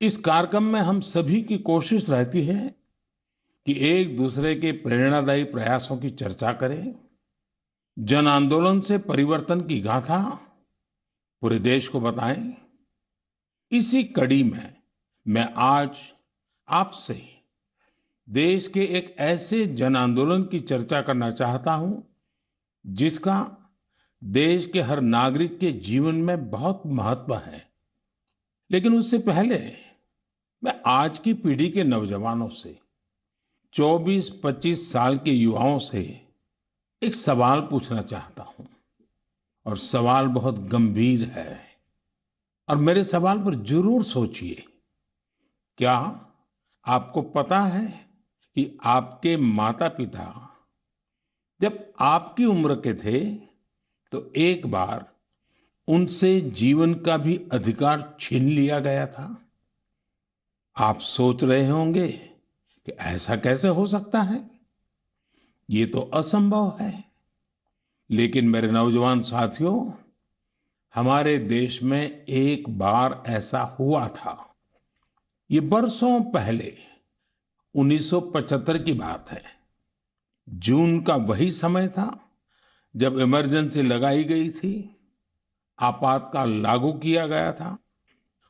इस कार्यक्रम में हम सभी की कोशिश रहती है कि एक दूसरे के प्रेरणादायी प्रयासों की चर्चा करें, जन आंदोलन से परिवर्तन की गाथा पूरे देश को बताएं। इसी कड़ी में मैं आज आपसे देश के एक ऐसे जन आंदोलन की चर्चा करना चाहता हूं जिसका देश के हर नागरिक के जीवन में बहुत महत्व है। लेकिन उससे पहले मैं आज की पीढ़ी के नौजवानों से, 24-25 साल के युवाओं से एक सवाल पूछना चाहता हूं। और सवाल बहुत गंभीर है और मेरे सवाल पर जरूर सोचिए। क्या आपको पता है कि आपके माता-पिता जब आपकी उम्र के थे तो एक बार उनसे जीवन का भी अधिकार छीन लिया गया था? आप सोच रहे होंगे कि ऐसा कैसे हो सकता है, ये तो असंभव है। लेकिन मेरे नौजवान साथियों, हमारे देश में एक बार ऐसा हुआ था। ये बरसों पहले 1975 की बात है। जून का वही समय था जब इमरजेंसी लगाई गई थी, आपातकाल लागू किया गया था।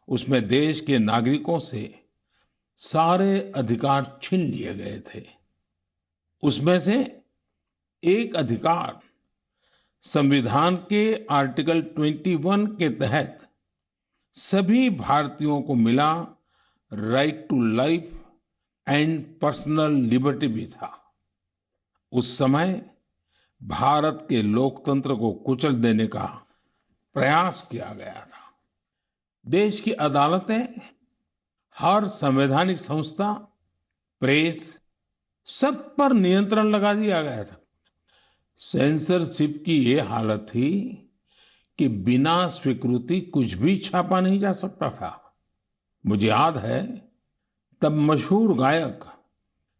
उसमें देश के नागरिकों से सारे अधिकार छीन लिए गए थे। उसमें से एक अधिकार संविधान के आर्टिकल 21 के तहत सभी भारतीयों को मिला, right to life and personal liberty भी था। उस समय भारत के लोकतंत्र को कुचल देने का प्रयास किया गया था। देश की अदालतें, हर संवैधानिक संस्था, प्रेस, सब पर नियंत्रण लगा दिया गया था। सेंसरशिप की ये हालत थी कि बिना स्वीकृति कुछ भी छापा नहीं जा सकता था। मुझे याद है, तब मशहूर गायक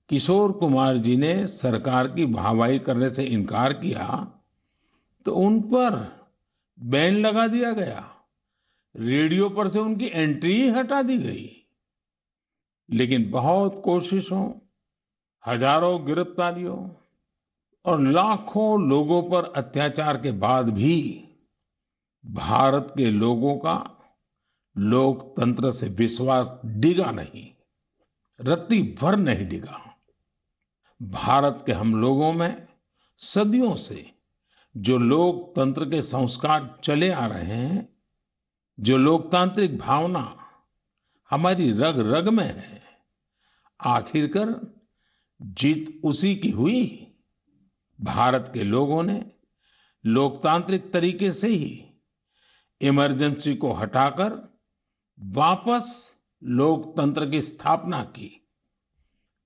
किशोर कुमार जी ने सरकार की वाहवाही करने से इनकार किया तो उन पर बैन लगा दिया गया। रेडियो पर से उनकी एंट्री ही हटा दी गई। लेकिन बहुत कोशिशों, हजारों गिरफ्तारियों और लाखों लोगों पर अत्याचार के बाद भी भारत के लोगों का लोकतंत्र से विश्वास डिगा नहीं, रत्ती भर नहीं डिगा। भारत के हम लोगों में सदियों से जो लोकतंत्र के संस्कार चले आ रहे हैं, जो लोकतांत्रिक भावना हमारी रग रग में है, आखिरकार जीत उसी की हुई। भारत के लोगों ने लोकतांत्रिक तरीके से ही इमरजेंसी को हटाकर वापस लोकतंत्र की स्थापना की।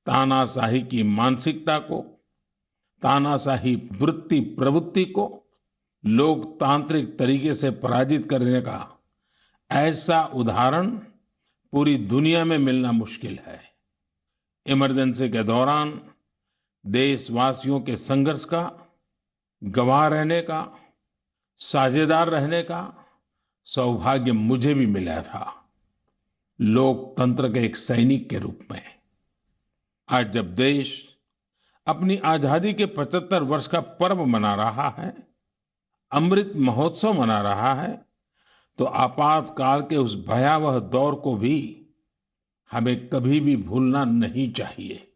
तानाशाही की मानसिकता को, तानाशाही वृत्ति प्रवृत्ति को लोकतांत्रिक तरीके से पराजित करने का ऐसा उदाहरण पूरी दुनिया में मिलना मुश्किल है। इमरजेंसी के दौरान देशवासियों के संघर्ष का गवाह रहने का, साझेदार रहने का सौभाग्य मुझे भी मिला था, लोकतंत्र के एक सैनिक के रूप में। आज जब देश अपनी आजादी के 75 वर्ष का पर्व मना रहा है, अमृत महोत्सव मना रहा है, तो आपातकाल के उस भयावह दौर को भी हमें कभी भी भूलना नहीं चाहिए।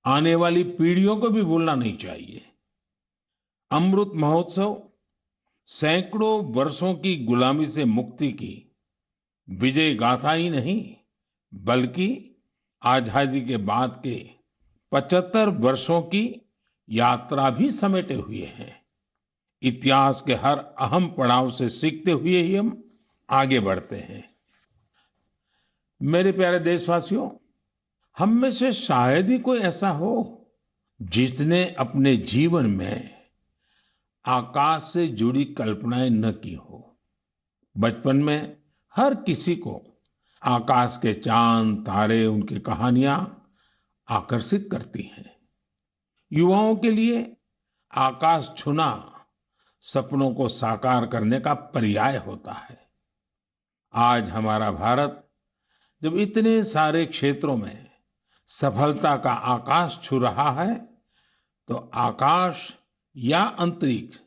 आने वाली पीढ़ियों को भी भूलना नहीं चाहिए। अमृत महोत्सव सैकड़ों वर्षों की गुलामी से मुक्ति की विजय गाथा ही नहीं, बल्कि आजादी के बाद के 75 वर्षों की यात्रा भी समेटे हुए हैं। इतिहास के हर अहम पड़ाव से सीखते हुए ही हम आगे बढ़ते हैं। मेरे प्यारे देशवासियों, हम में से शायद ही कोई ऐसा हो जिसने अपने जीवन में आकाश से जुड़ी कल्पनाएं न की हो। बचपन में हर किसी को आकाश के चांद, तारे, उनकी कहानियां आकर्षित करती हैं। युवाओं के लिए आकाश छूना सपनों को साकार करने का पर्याय होता है। आज हमारा भारत जब इतने सारे क्षेत्रों में सफलता का आकाश छू रहा है, तो आकाश या अंतरिक्ष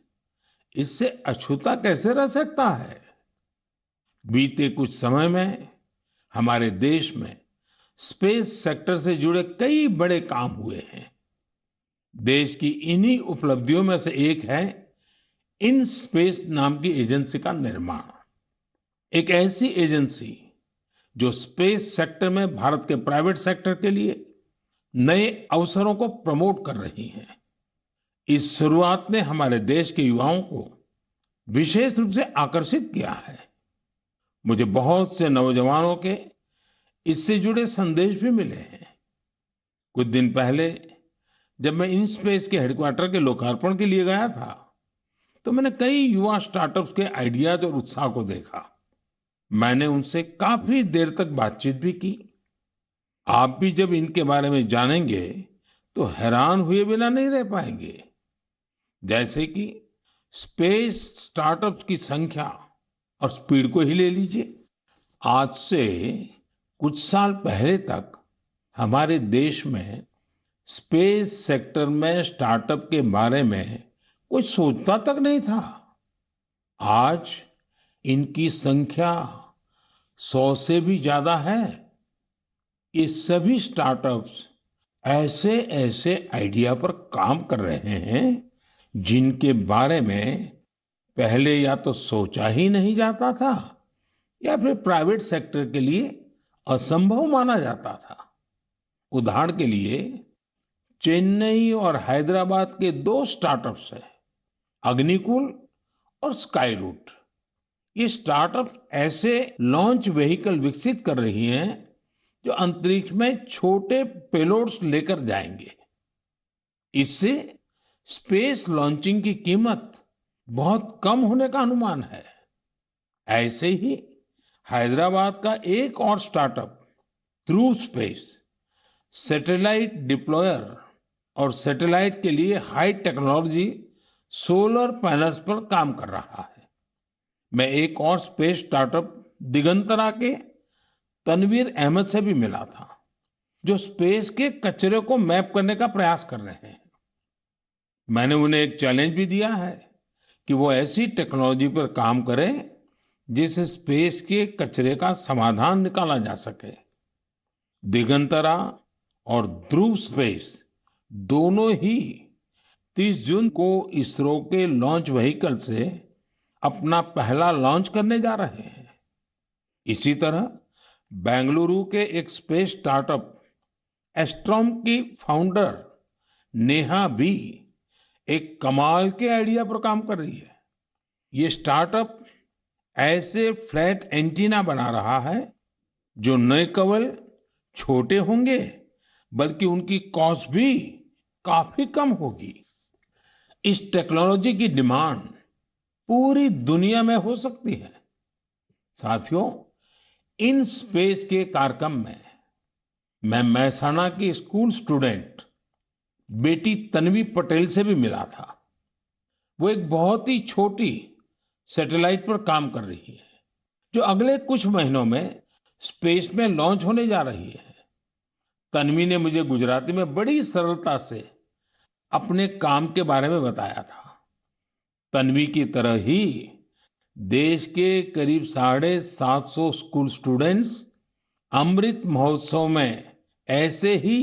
इससे अछूता कैसे रह सकता है? बीते कुछ समय में हमारे देश में स्पेस सेक्टर से जुड़े कई बड़े काम हुए हैं। देश की इन्हीं उपलब्धियों में से एक है इन स्पेस नाम की एजेंसी का निर्माण। एक ऐसी एजेंसी जो स्पेस सेक्टर में भारत के प्राइवेट सेक्टर के लिए नए अवसरों को प्रमोट कर रही है। इस शुरुआत ने हमारे देश के युवाओं को विशेष रूप से आकर्षित किया है। मुझे बहुत से नौजवानों के इससे जुड़े संदेश भी मिले हैं। कुछ दिन पहले जब मैं InSpace के हेडक्वार्टर के लोकार्पण के लिए गया था, तो मैंने कई युवा स्टार्टअप्स के आइडियाज और उत्साह को देखा। मैंने उनसे काफी देर तक बातचीत भी की। आप भी जब इनके बारे में जानेंगे तो हैरान हुए बिना नहीं रह पाएंगे। जैसे कि स्पेस स्टार्टअप्स की संख्या और स्पीड को ही ले लीजिए। आज से कुछ साल पहले तक हमारे देश में स्पेस सेक्टर में स्टार्टअप के बारे में कोई सोचता तक नहीं था। आज इनकी संख्या 100 से भी ज्यादा है। ये सभी स्टार्टअप्स ऐसे ऐसे आइडिया पर काम कर रहे हैं जिनके बारे में पहले या तो सोचा ही नहीं जाता था या फिर प्राइवेट सेक्टर के लिए असंभव माना जाता था। उदाहरण के लिए चेन्नई और हैदराबाद के 2 स्टार्टअप्स हैं, अग्निकुल और स्काईरूट। ये स्टार्टअप्स ऐसे लॉन्च व्हीकल विकसित कर रही हैं जो अंतरिक्ष में छोटे पेलोड्स लेकर जाएंगे। इससे स्पेस लॉन्चिंग की कीमत बहुत कम होने का अनुमान है। ऐसे ही हैदराबाद का एक और स्टार्टअप ध्रुव स्पेस सैटेलाइट डिप्लॉयर और सैटेलाइट के लिए हाई टेक्नोलॉजी सोलर पैनल्स पर काम कर रहा है। मैं एक और स्पेस स्टार्टअप दिगंतरा के तनवीर अहमद से भी मिला था, जो स्पेस के कचरे को मैप करने का प्रयास कर रहे हैं। मैंने उन्हें एक चैलेंज भी दिया है कि वो ऐसी टेक्नोलॉजी पर काम करें जिससे स्पेस के कचरे का समाधान निकाला जा सके। दिगंतरा और ध्रुव स्पेस दोनों ही 30 जून को इसरो के लॉन्च व्हीकल से अपना पहला लॉन्च करने जा रहे हैं। इसी तरह बेंगलुरु के एक स्पेस स्टार्टअप एस्ट्रोम की फाउंडर नेहा भी एक कमाल के आइडिया पर काम कर रही है। ये स्टार्टअप ऐसे फ्लैट एंटीना बना रहा है जो न केवल छोटे होंगे बल्कि उनकी कॉस्ट भी काफी कम होगी। इस टेक्नोलॉजी की डिमांड पूरी दुनिया में हो सकती है। साथियों, इन स्पेस के कार्यक्रम में मैं मेहसाणा की स्कूल स्टूडेंट बेटी तन्वी पटेल से भी मिला था। वो एक बहुत ही छोटी सैटेलाइट पर काम कर रही है जो अगले कुछ महीनों में स्पेस में लॉन्च होने जा रही है। तन्वी ने मुझे गुजराती में बड़ी सरलता से अपने काम के बारे में बताया था। तन्वी की तरह ही देश के करीब 750 स्कूल स्टूडेंट्स अमृत महोत्सव में ऐसे ही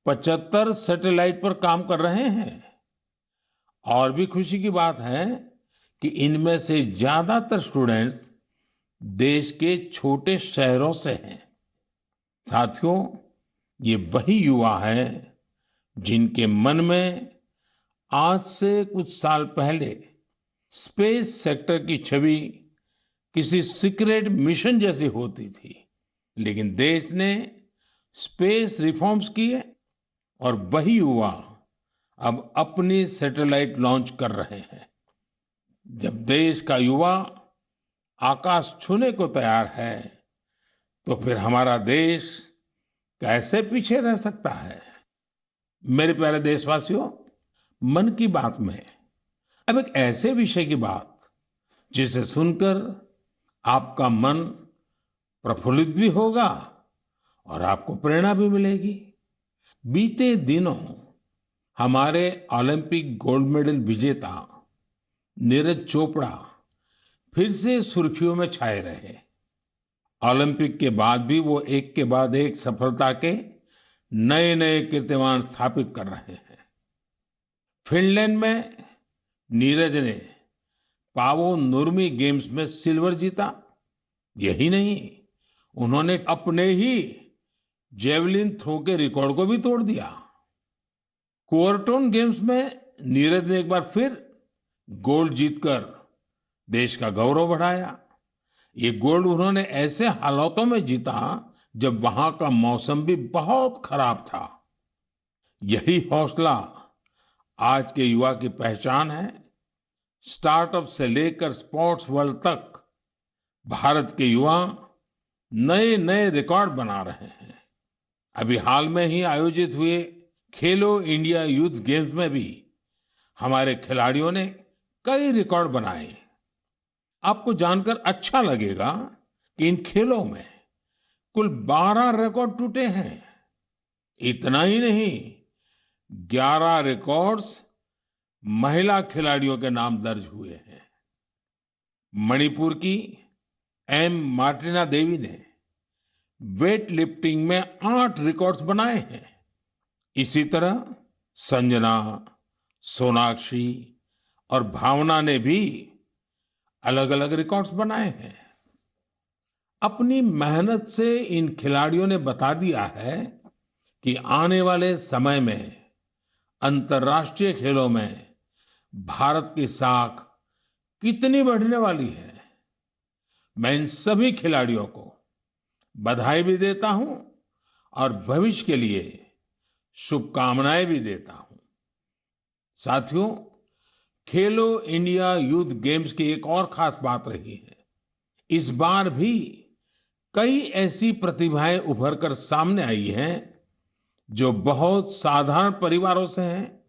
75 सैटेलाइट पर काम कर रहे हैं। और भी खुशी की बात है कि इनमें से ज्यादातर स्टूडेंट्स देश के छोटे शहरों से हैं। साथियों, ये वही युवा हैं जिनके मन में आज से कुछ साल पहले स्पेस सेक्टर की छवि किसी सीक्रेट मिशन जैसी होती थी, लेकिन देश ने स्पेस रिफॉर्म्स किए और वही युवा अब अपनी सैटेलाइट लॉन्च कर रहे हैं। जब देश का युवा आकाश छूने को तैयार है, तो फिर हमारा देश कैसे पीछे रह सकता है? मेरे प्यारे देशवासियों, मन की बात में अब एक ऐसे विषय की बात जिसे सुनकर आपका मन प्रफुल्लित भी होगा और आपको प्रेरणा भी मिलेगी। बीते दिनों हमारे ओलंपिक गोल्ड मेडल विजेता नीरज चोपड़ा फिर से सुर्खियों में छाए रहे। ओलंपिक के बाद भी वो एक के बाद एक सफलता के नए नए कीर्तिमान स्थापित कर रहे हैं। फिनलैंड में नीरज ने पावो नुर्मी गेम्स में सिल्वर जीता। यही नहीं, उन्होंने अपने ही जेवलिन थ्रो के रिकॉर्ड को भी तोड़ दिया। कुओर्टोन गेम्स में नीरज ने एक बार फिर गोल्ड जीतकर देश का गौरव बढ़ाया। ये गोल्ड उन्होंने ऐसे हालातों में जीता जब वहां का मौसम भी बहुत खराब था। यही हौसला आज के युवा की पहचान है। स्टार्टअप से लेकर स्पोर्ट्स वर्ल्ड तक भारत के युवा नए नए रिकॉर्ड बना रहे हैं। अभी हाल में ही आयोजित हुए खेलो इंडिया यूथ गेम्स में भी हमारे खिलाड़ियों ने कई रिकॉर्ड बनाए। आपको जानकर अच्छा लगेगा कि इन खेलों में कुल 12 रिकॉर्ड टूटे हैं। इतना ही नहीं, 11 रिकॉर्ड्स महिला खिलाड़ियों के नाम दर्ज हुए हैं। मणिपुर की एम मार्टिना देवी ने वेट लिफ्टिंग में 8 रिकॉर्ड्स बनाए हैं। इसी तरह संजना, सोनाक्षी और भावना ने भी अलग अलग रिकॉर्ड्स बनाए हैं। अपनी मेहनत से इन खिलाड़ियों ने बता दिया है कि आने वाले समय में अंतर्राष्ट्रीय खेलों में भारत की साख कितनी बढ़ने वाली है। मैं इन सभी खिलाड़ियों को बधाई भी देता हूं और भविष्य के लिए शुभकामनाएं भी देता हूं। साथियों, खेलो इंडिया यूथ गेम्स की एक और खास बात रही है। इस बार भी कई ऐसी प्रतिभाएं उभर कर सामने आई हैं जो बहुत साधारण परिवारों से हैं।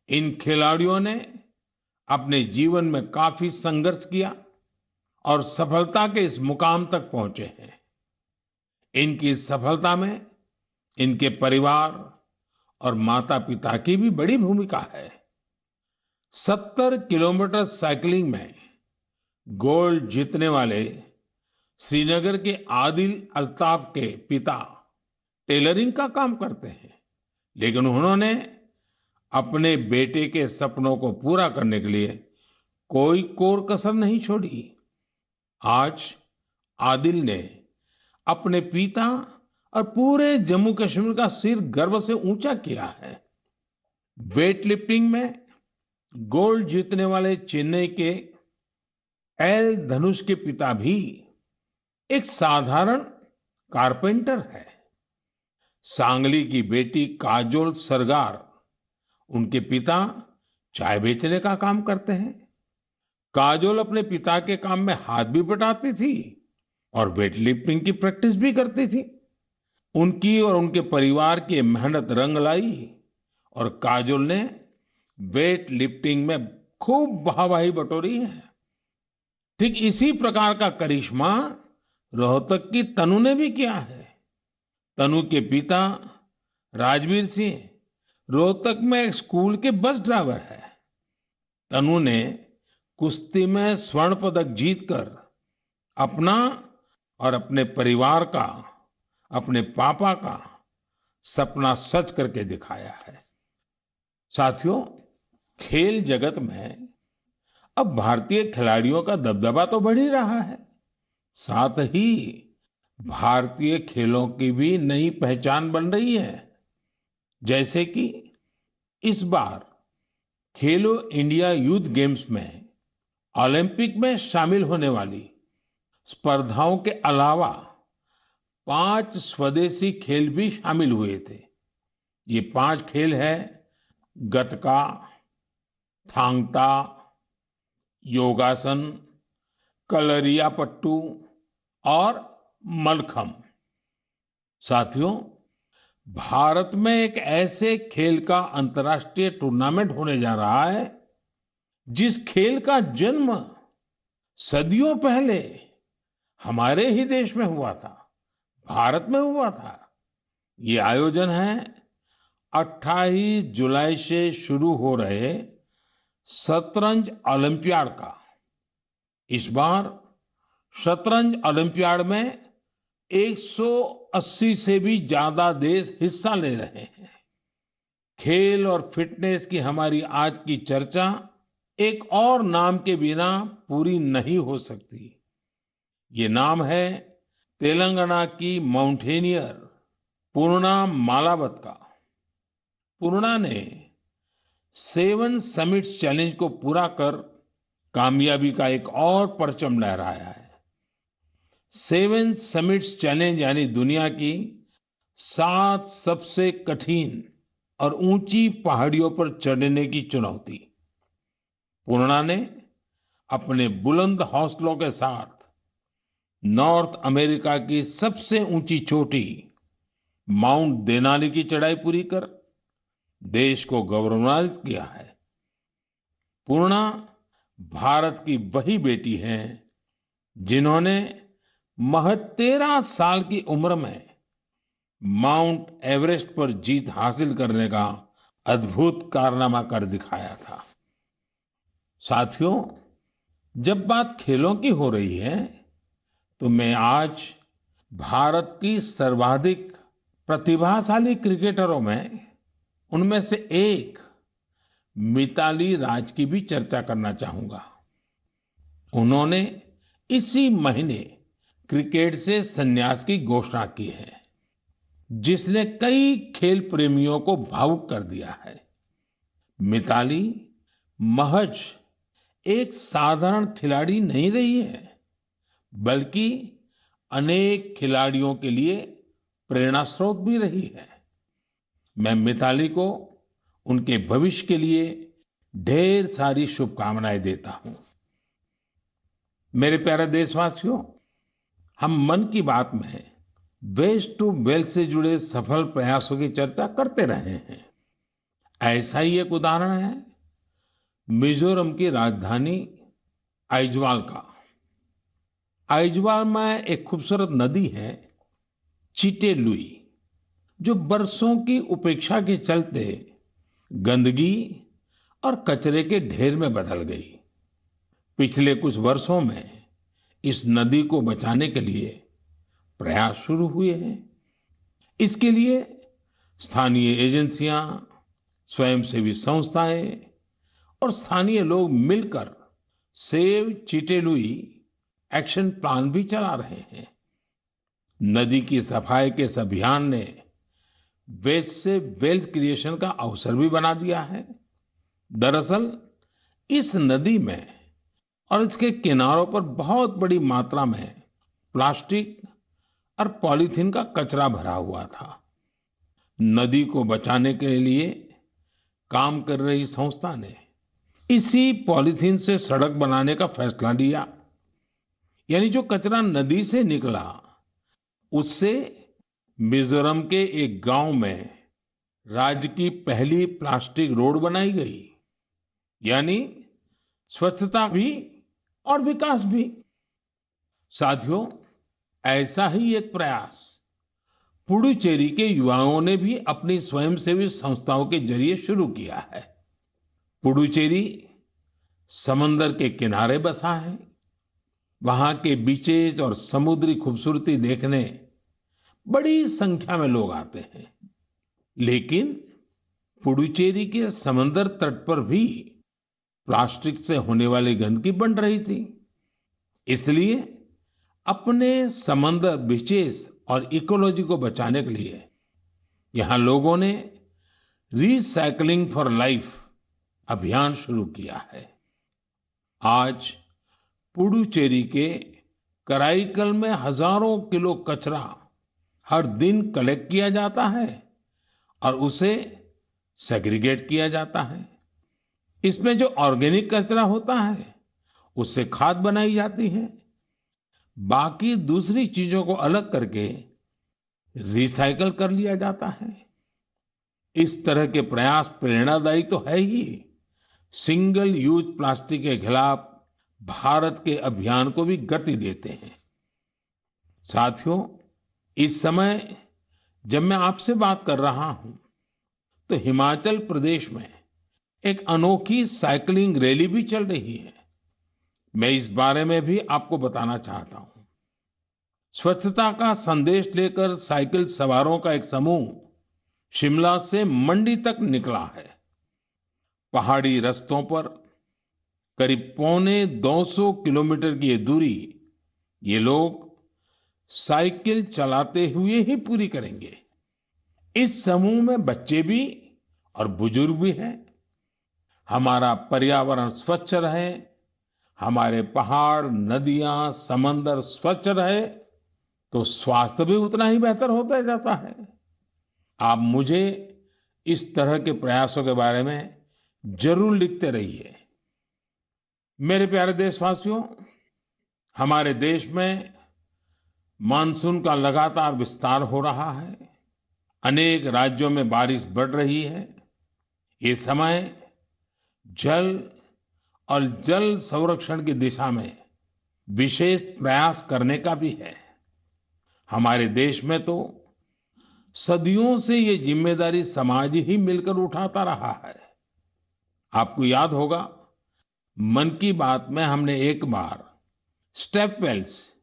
इन खिलाड़ियों ने अपने जीवन में काफी संघर्ष किया और सफलता के इस मुकाम तक पहुंचे हैं। इनकी सफलता में इनके परिवार और माता-पिता की भी बड़ी भूमिका है। 70 किलोमीटर साइकिलिंग में गोल्ड जीतने वाले श्रीनगर के आदिल अल्ताफ के पिता टेलरिंग का काम करते हैं, लेकिन उन्होंने अपने बेटे के सपनों को पूरा करने के लिए कोई कोर कसर नहीं छोड़ी। आज आदिल ने अपने पिता और पूरे जम्मू कश्मीर का सिर गर्व से ऊंचा किया है। वेट लिफ्टिंग में गोल्ड जीतने वाले चेन्नई के एल धनुष के पिता भी एक साधारण कारपेंटर है। सांगली की बेटी काजोल सरगार, उनके पिता चाय बेचने का काम करते हैं। काजोल अपने पिता के काम में हाथ भी बटाती थी और वेट लिफ्टिंग की प्रैक्टिस भी करती थी। उनकी और उनके परिवार की मेहनत रंग लाई और काजोल ने वेट लिफ्टिंग में खूब वाहवाही बटोरी है। ठीक इसी प्रकार का करिश्मा रोहतक की तनु ने भी किया है। तनु के पिता राजवीर सिंह रोहतक में एक स्कूल के बस ड्राइवर है। तनु ने कुश्ती में स्वर्ण पदक जीतकर अपना और अपने परिवार का, अपने पापा का सपना सच करके दिखाया है। साथियों, खेल जगत में अब भारतीय खिलाड़ियों का दबदबा तो बढ़ ही रहा है, साथ ही भारतीय खेलों की भी नई पहचान बन रही है। जैसे कि इस बार खेलो इंडिया यूथ गेम्स में ओलंपिक में शामिल होने वाली स्पर्धाओं के अलावा 5 स्वदेशी खेल भी शामिल हुए थे। ये 5 खेल है गतका, थांग ता, योगासन, कलरियापट्टू और मलखम। साथियों, भारत में एक ऐसे खेल का अंतर्राष्ट्रीय टूर्नामेंट होने जा रहा है जिस खेल का जन्म सदियों पहले हमारे ही देश में हुआ था, भारत में हुआ था। ये आयोजन है 28 जुलाई से शुरू हो रहे शतरंज ओलंपियाड का। इस बार शतरंज ओलंपियाड में 180 से भी ज्यादा देश हिस्सा ले रहे हैं। खेल और फिटनेस की हमारी आज की चर्चा एक और नाम के बिना पूरी नहीं हो सकती। ये नाम है तेलंगाना की माउंटेनियर पूर्णा मालावत का। पूर्णा ने 7 समिट्स चैलेंज को पूरा कर कामयाबी का एक और परचम लहराया है। 7 समिट्स चैलेंज यानी दुनिया की 7 सबसे कठिन और ऊंची पहाड़ियों पर चढ़ने की चुनौती। पूर्णा ने अपने बुलंद हौसलों के साथ नॉर्थ अमेरिका की सबसे ऊंची चोटी माउंट देनाली की चढ़ाई पूरी कर देश को गौरवान्वित किया है। पूर्णा भारत की वही बेटी हैं जिन्होंने महज 13 साल की उम्र में माउंट एवरेस्ट पर जीत हासिल करने का अद्भुत कारनामा कर दिखाया था। साथियों, जब बात खेलों की हो रही है तो मैं आज भारत की सर्वाधिक प्रतिभाशाली क्रिकेटरों में उनमें से एक मिताली राज की भी चर्चा करना चाहूंगा। उन्होंने इसी महीने क्रिकेट से संन्यास की घोषणा की है, जिसने कई खेल प्रेमियों को भावुक कर दिया है। मिताली महज एक साधारण खिलाड़ी नहीं रही है, बल्कि अनेक खिलाड़ियों के लिए प्रेरणा स्रोत भी रही है। मैं मिताली को उनके भविष्य के लिए ढेर सारी शुभकामनाएं देता हूं। मेरे प्यारे देशवासियों, हम मन की बात में वेस्ट टू वेल्थ से जुड़े सफल प्रयासों की चर्चा करते रहे हैं। ऐसा ही एक उदाहरण है मिजोरम की राजधानी आइजवाल का। आइजवाल में एक खूबसूरत नदी है चिटे लुई, जो बरसों की उपेक्षा के चलते गंदगी और कचरे के ढेर में बदल गई। पिछले कुछ वर्षों में इस नदी को बचाने के लिए प्रयास शुरू हुए हैं। इसके लिए स्थानीय एजेंसियां, स्वयंसेवी संस्थाएं और स्थानीय लोग मिलकर save Chite Louis action plan भी चला रहे हैं। नदी की सफाई के इस अभियान ने वेस्ट से वेल्थ क्रिएशन का अवसर भी बना दिया है। दरअसल इस नदी में और इसके किनारों पर बहुत बड़ी मात्रा में प्लास्टिक और पॉलीथीन का कचरा भरा हुआ था। नदी को बचाने के लिए काम कर रही संस्था ने इसी पॉलीथीन से सड़क बनाने का फैसला लिया। यानी जो कचरा नदी से निकला, उससे मिजोरम के एक गांव में राज्य की पहली प्लास्टिक रोड बनाई गई। यानी स्वच्छता भी और विकास भी। साथियों, ऐसा ही एक प्रयास पुडुचेरी के युवाओं ने भी अपनी स्वयंसेवी संस्थाओं के जरिए शुरू किया है। पुडुचेरी समंदर के किनारे बसा है। वहां के बीचेस और समुद्री खूबसूरती देखने बड़ी संख्या में लोग आते हैं। लेकिन पुडुचेरी के समंदर तट पर भी प्लास्टिक से होने वाली गंदगी बढ़ रही थी। इसलिए अपने समंदर बीचेस और इकोलॉजी को बचाने के लिए यहाँ लोगों ने रिसाइकलिंग फॉर लाइफ अभियान शुरू किया है। आज पुडुचेरी के कराईकल में हजारों किलो कचरा हर दिन कलेक्ट किया जाता है और उसे सेग्रीगेट किया जाता है। इसमें जो ऑर्गेनिक कचरा होता है उससे खाद बनाई जाती है। बाकी दूसरी चीजों को अलग करके रिसाइकल कर लिया जाता है। इस तरह के प्रयास प्रेरणादायी तो है ही, सिंगल यूज प्लास्टिक के खिलाफ भारत के अभियान को भी गति देते हैं। साथियों, इस समय जब मैं आपसे बात कर रहा हूं, तो हिमाचल प्रदेश में एक अनोखी साइकिलिंग रैली भी चल रही है। मैं इस बारे में भी आपको बताना चाहता हूं। स्वच्छता का संदेश लेकर साइकिल सवारों का एक समूह शिमला से मंडी तक निकला है। पहाड़ी रास्तों पर करीब पौने 200 किलोमीटर की ये दूरी ये लोग साइकिल चलाते हुए ही पूरी करेंगे। इस समूह में बच्चे भी और बुजुर्ग भी हैं। हमारा पर्यावरण स्वच्छ रहे, हमारे पहाड़, नदियां, समंदर स्वच्छ रहे, तो स्वास्थ्य भी उतना ही बेहतर होता जाता है। आप मुझे इस तरह के प्रयासों के बारे में जरूर लिखते रहिए। मेरे प्यारे देशवासियों, हमारे देश में मानसून का लगातार विस्तार हो रहा है। अनेक राज्यों में बारिश बढ़ रही है। ये समय जल और जल संरक्षण की दिशा में विशेष प्रयास करने का भी है। हमारे देश में तो सदियों से ये जिम्मेदारी समाज ही मिलकर उठाता रहा है। आपको याद होगा, मन की बात में हमने एक बार स्टेप वेल्स,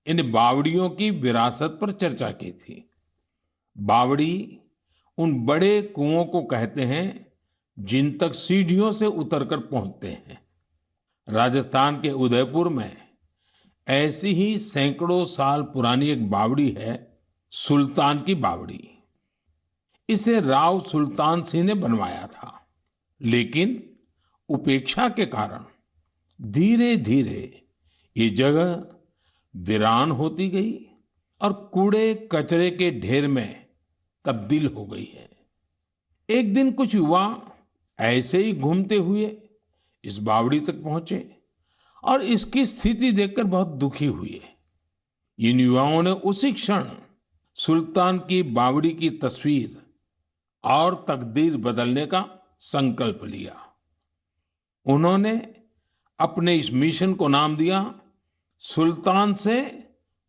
इन बावड़ियों की विरासत पर चर्चा की थी। बावड़ी उन बड़े कुओं को कहते हैं जिन तक सीढ़ियों से उतरकर पहुंचते हैं। राजस्थान के उदयपुर में ऐसी ही सैकड़ों साल पुरानी एक बावड़ी है, सुल्तान की बावड़ी। इसे राव सुल्तान सिंह ने बनवाया था, लेकिन उपेक्षा के कारण धीरे धीरे ये जगह वीरान होती गई और कूड़े कचरे के ढेर में तब्दील हो गई है। एक दिन कुछ युवा ऐसे ही घूमते हुए इस बावड़ी तक पहुंचे और इसकी स्थिति देखकर बहुत दुखी हुए। इन युवाओं ने उसी क्षण सुल्तान की बावड़ी की तस्वीर और तकदीर बदलने का संकल्प लिया। उन्होंने अपने इस मिशन को नाम दिया सुल्तान से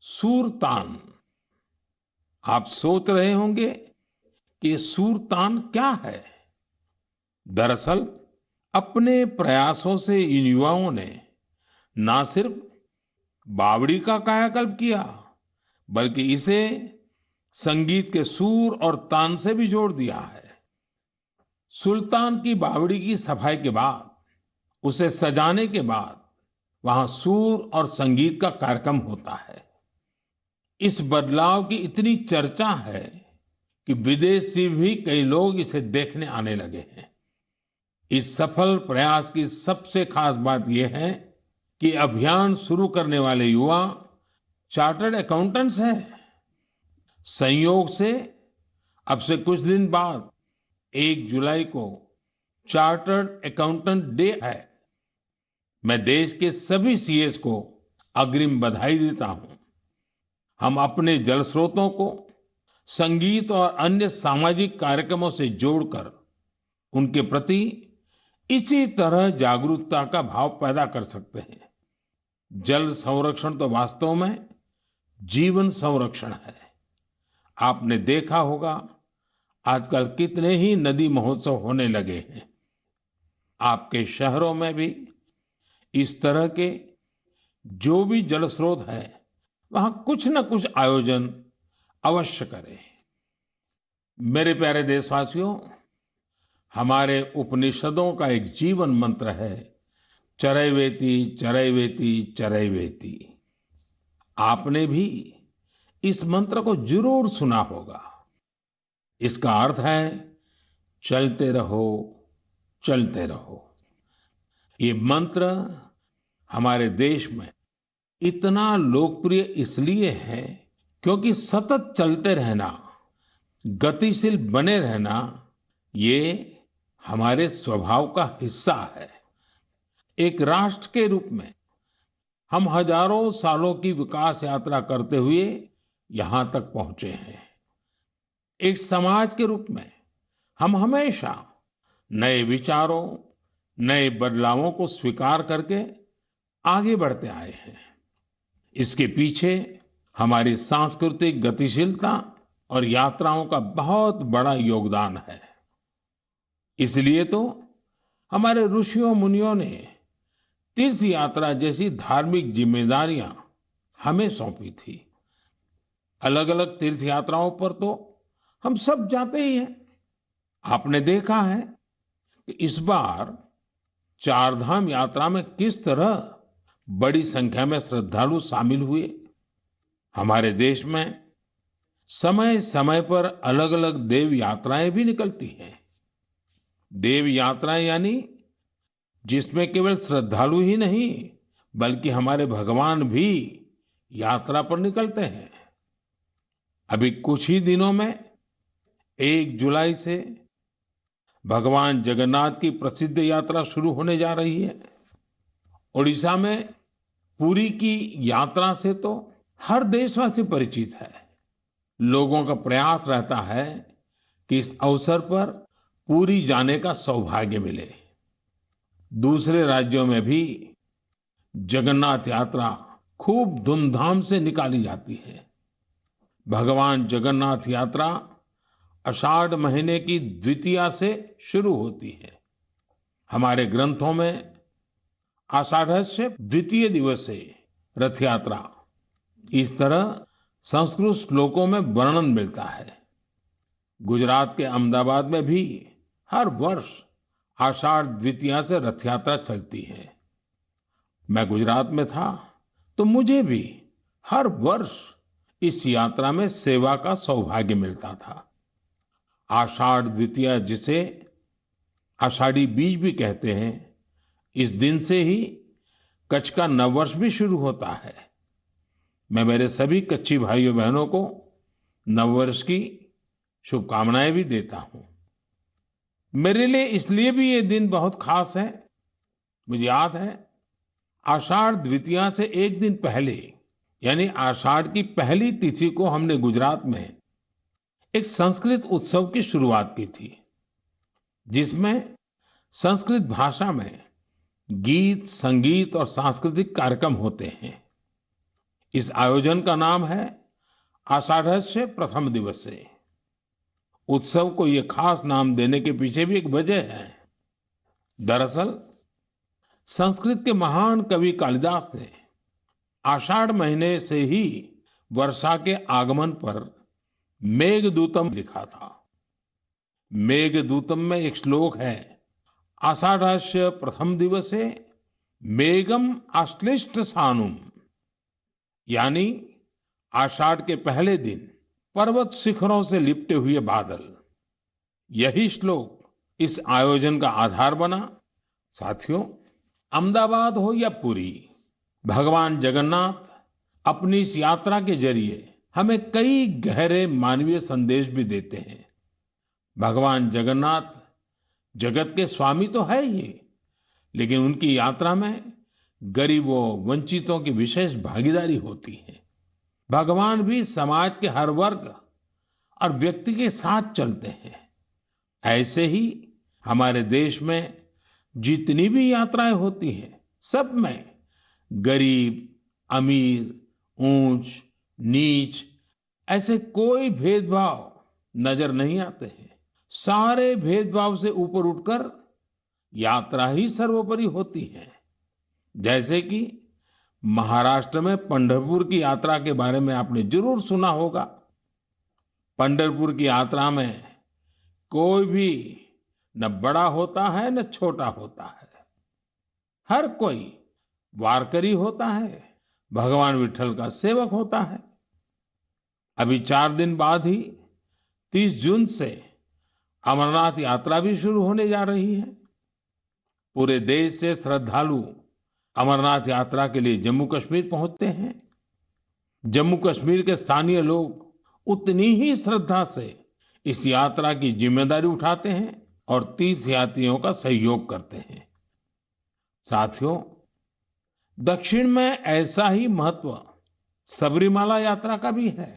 सूरतान। आप सोच रहे होंगे कि सूरतान क्या है? दरअसल अपने प्रयासों से इन युवाओं ने ना सिर्फ बावड़ी का कायाकल्प किया, बल्कि इसे संगीत के सुर और तान से भी जोड़ दिया है। सुल्तान की बावड़ी की सफाई के बाद, उसे सजाने के बाद वहां सुर और संगीत का कार्यक्रम होता है। इस बदलाव की इतनी चर्चा है कि विदेश से भी कई लोग इसे देखने आने लगे हैं। इस सफल प्रयास की सबसे खास बात यह है कि अभियान शुरू करने वाले युवा चार्टर्ड अकाउंटेंट्स हैं। संयोग से अब से कुछ दिन बाद 1 जुलाई को चार्टर्ड अकाउंटेंट डे है। मैं देश के सभी सीएस को अग्रिम बधाई देता हूं। हम अपने जल स्रोतों को संगीत और अन्य सामाजिक कार्यक्रमों से जोड़कर उनके प्रति इसी तरह जागरूकता का भाव पैदा कर सकते हैं। जल संरक्षण तो वास्तव में जीवन संरक्षण है। आपने देखा होगा, आजकल कितने ही नदी महोत्सव होने लगे हैं। आपके शहरों में भी इस तरह के जो भी जल स्रोत है, वहां कुछ न कुछ आयोजन अवश्य करें। मेरे प्यारे देशवासियों, हमारे उपनिषदों का एक जीवन मंत्र है, चरैवेति चरैवेति चरैवेति। आपने भी इस मंत्र को जरूर सुना होगा। इसका अर्थ है चलते रहो, चलते रहो। ये मंत्र हमारे देश में इतना लोकप्रिय इसलिए है क्योंकि सतत चलते रहना, गतिशील बने रहना, ये हमारे स्वभाव का हिस्सा है। एक राष्ट्र के रूप में हम हजारों सालों की विकास यात्रा करते हुए यहां तक पहुंचे हैं। एक समाज के रूप में हम हमेशा नए विचारों, नए बदलावों को स्वीकार करके आगे बढ़ते आए हैं। इसके पीछे हमारी सांस्कृतिक गतिशीलता और यात्राओं का बहुत बड़ा योगदान है। इसलिए तो हमारे ऋषियों मुनियों ने तीर्थ यात्रा जैसी धार्मिक जिम्मेदारियां हमें सौंपी थी। अलग अलग तीर्थ यात्राओं पर तो हम सब जाते ही हैं। आपने देखा है कि इस बार चारधाम यात्रा में किस तरह बड़ी संख्या में श्रद्धालु शामिल हुए। हमारे देश में समय समय पर अलग अलग देव यात्राएं भी निकलती हैं। देव यात्राएं यानी जिसमें केवल श्रद्धालु ही नहीं बल्कि हमारे भगवान भी यात्रा पर निकलते हैं। अभी कुछ ही दिनों में 1 जुलाई से भगवान जगन्नाथ की प्रसिद्ध यात्रा शुरू होने जा रही है। ओडिशा में पुरी की यात्रा से तो हर देशवासी परिचित है। लोगों का प्रयास रहता है कि इस अवसर पर पुरी जाने का सौभाग्य मिले। दूसरे राज्यों में भी जगन्नाथ यात्रा खूब धूमधाम से निकाली जाती है। भगवान जगन्नाथ यात्रा आषाढ़ महीने की द्वितीया से शुरू होती है। हमारे ग्रंथों में आषाढ़स्य द्वितीय दिवसे रथ यात्रा इस तरह संस्कृत श्लोकों में वर्णन मिलता है। गुजरात के अहमदाबाद में भी हर वर्ष आषाढ़ द्वितीया से रथ यात्रा चलती है। मैं गुजरात में था तो मुझे भी हर वर्ष इस यात्रा में सेवा का सौभाग्य मिलता था। आषाढ़ द्वितीया जिसे आषाढ़ी बीज भी कहते हैं, इस दिन से ही कच्छ का नववर्ष भी शुरू होता है। मैं मेरे सभी कच्छी भाइयों बहनों को नववर्ष की शुभकामनाएं भी देता हूं। मेरे लिए इसलिए भी ये दिन बहुत खास है। मुझे याद है आषाढ़ द्वितीया से एक दिन पहले यानी आषाढ़ की पहली तिथि को हमने गुजरात में एक संस्कृत उत्सव की शुरुआत की थी, जिसमें संस्कृत भाषा में गीत, संगीत और सांस्कृतिक कार्यक्रम होते हैं। इस आयोजन का नाम है आषाढ़स्य प्रथम दिवसे। उत्सव को ये खास नाम देने के पीछे भी एक वजह है। दरअसल संस्कृत के महान कवि कालिदास ने आषाढ़ महीने से ही वर्षा के आगमन पर मेघदूतम लिखा था। मेघदूतम में एक श्लोक है, आषाढ़स्य प्रथम दिवसे मेघम आश्लिष्ट सानुम, यानी आषाढ़ के पहले दिन पर्वत शिखरों से लिपटे हुए बादल। यही श्लोक इस आयोजन का आधार बना। साथियों, अहमदाबाद हो या पुरी, भगवान जगन्नाथ अपनी इस यात्रा के जरिए हमें कई गहरे मानवीय संदेश भी देते हैं। भगवान जगन्नाथ जगत के स्वामी तो है ही, लेकिन उनकी यात्रा में गरीबों, वंचितों की विशेष भागीदारी होती है। भगवान भी समाज के हर वर्ग और व्यक्ति के साथ चलते हैं। ऐसे ही हमारे देश में जितनी भी यात्राएं होती हैं, सब में गरीब, अमीर, ऊंच, नीच ऐसे कोई भेदभाव नजर नहीं आते हैं। सारे भेदभाव से ऊपर उठकर यात्रा ही सर्वोपरि होती है। जैसे कि महाराष्ट्र में पंढरपुर की यात्रा के बारे में आपने जरूर सुना होगा। पंढरपुर की यात्रा में कोई भी न बड़ा होता है न छोटा होता है, हर कोई वारकरी होता है, भगवान विट्ठल का सेवक होता है। अभी 4 दिन बाद ही 30 जून से अमरनाथ यात्रा भी शुरू होने जा रही है। पूरे देश से श्रद्धालु अमरनाथ यात्रा के लिए जम्मू कश्मीर पहुंचते हैं। जम्मू कश्मीर के स्थानीय लोग उतनी ही श्रद्धा से इस यात्रा की जिम्मेदारी उठाते हैं और तीर्थयात्रियों का सहयोग करते हैं। साथियों, दक्षिण में ऐसा ही महत्व सबरीमाला यात्रा का भी है।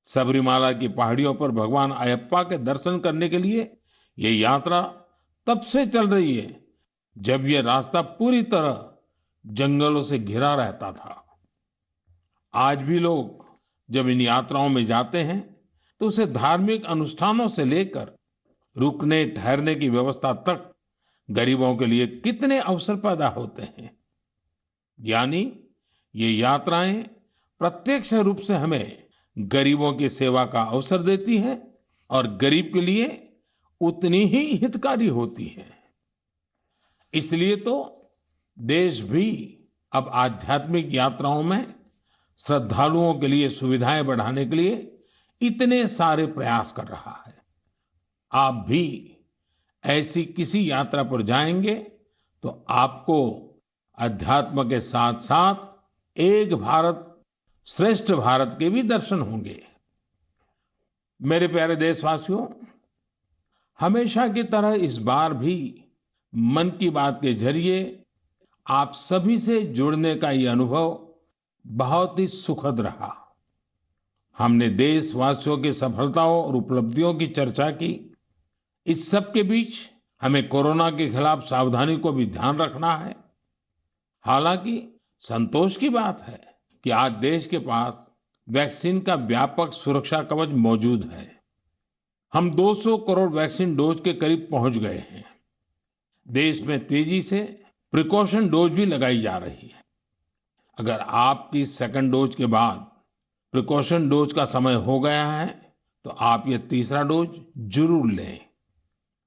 सबरीमाला की पहाड़ियों पर भगवान अयप्पा के दर्शन करने के लिए ये यात्रा तब से चल रही है जब ये रास्ता पूरी तरह जंगलों से घिरा रहता था। आज भी लोग जब इन यात्राओं में जाते हैं तो उसे धार्मिक अनुष्ठानों से लेकर रुकने ठहरने की व्यवस्था तक गरीबों के लिए कितने अवसर पैदा होते हैं। यानी ये यात्राएं प्रत्यक्ष रूप से हमें गरीबों की सेवा का अवसर देती हैं और गरीब के लिए उतनी ही हितकारी होती हैं। इसलिए तो देश भी अब आध्यात्मिक यात्राओं में श्रद्धालुओं के लिए सुविधाएं बढ़ाने के लिए इतने सारे प्रयास कर रहा है। आप भी ऐसी किसी यात्रा पर जाएंगे तो आपको अध्यात्म के साथ साथ एक भारत श्रेष्ठ भारत के भी दर्शन होंगे। मेरे प्यारे देशवासियों, हमेशा की तरह इस बार भी मन की बात के जरिए आप सभी से जुड़ने का ये अनुभव बहुत ही सुखद रहा। हमने देशवासियों की सफलताओं और उपलब्धियों की चर्चा की। इस सब के बीच हमें कोरोना के खिलाफ सावधानी को भी ध्यान रखना है। हालांकि संतोष की बात है कि आज देश के पास वैक्सीन का व्यापक सुरक्षा कवच मौजूद है। हम 200 करोड़ वैक्सीन डोज के करीब पहुंच गए हैं। देश में तेजी से प्रिकॉशन डोज भी लगाई जा रही है। अगर आपकी सेकंड डोज के बाद प्रिकॉशन डोज का समय हो गया है तो आप ये तीसरा डोज जरूर लें।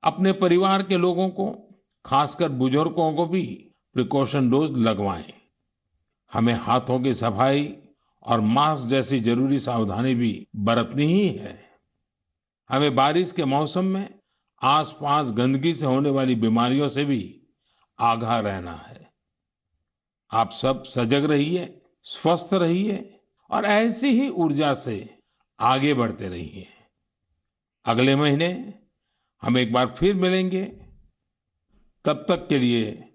अपने परिवार के लोगों को, खासकर बुजुर्गों को भी प्रिकॉशन डोज लगवाएं। हमें हाथों की सफाई और मास्क जैसी जरूरी सावधानी भी बरतनी ही है। हमें बारिश के मौसम में आसपास गंदगी से होने वाली बीमारियों से भी आगाह रहना है। आप सब सजग रहिए, स्वस्थ रहिए और ऐसी ही ऊर्जा से आगे बढ़ते रहिए। अगले महीने हम एक बार फिर मिलेंगे। तब तक के लिए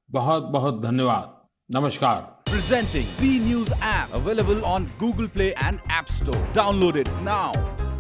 बहुत बहुत धन्यवाद। नमस्कार। Presenting B News app available on Google Play and App Store. Download it now.